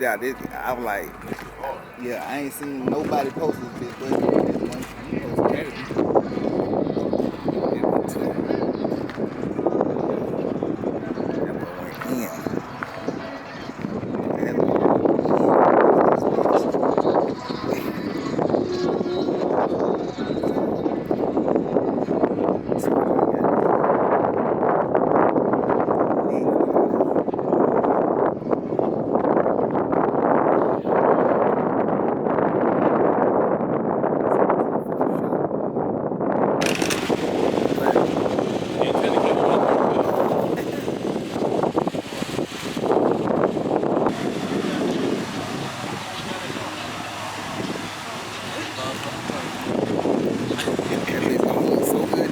it out. I was like, yeah, I ain't seen nobody post this bitch, but this one he posted it. It went to that boy went in. That boy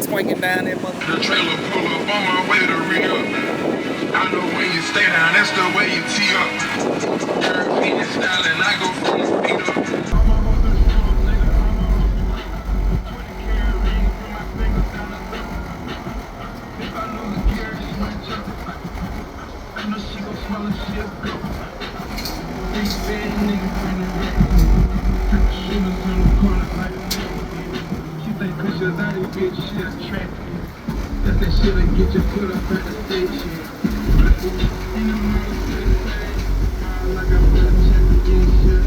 swinging down that motherfucker. The trailer pull up on my way to re-up. I know when you stay down, that's the way you tee up. European style and I go from the speed up. I know she gon' smell the shit go. Big bad nigga bring it back. Shooters on the corner like think cause you're not a bitch, shit attractive. That's that shit that get you put up at the station. In the middle of the thing, like I put a check again, shit.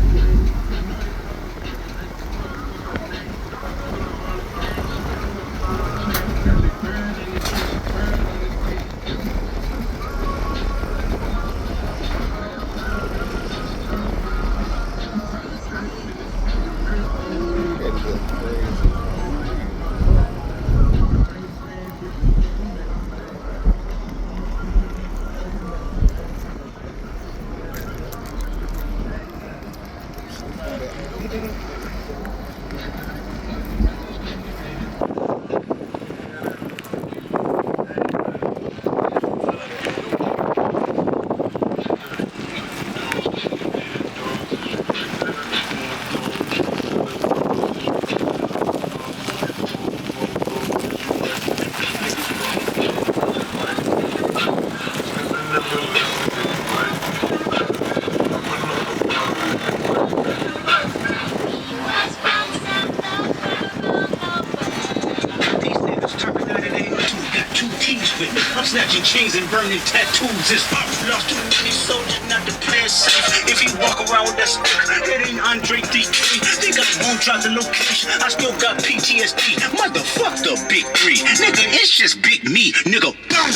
I'm snatching chains and burning tattoos. It's lost too many soldiers not to play it safe. If he walk around with that stick, it ain't Andre 3K. Think I won't drop the location. I still got PTSD. Motherfuck the big three. Nigga, it's just big me. Nigga, boom.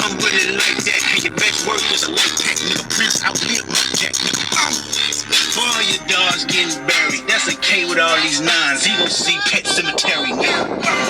I'm really like that. And your best word is a light pack. Nigga, Prince outlive my jack. Nigga, boom. For all your dogs getting buried. That's a K with all these nines. He gon' see Pet Cemetery. Nigga, boom.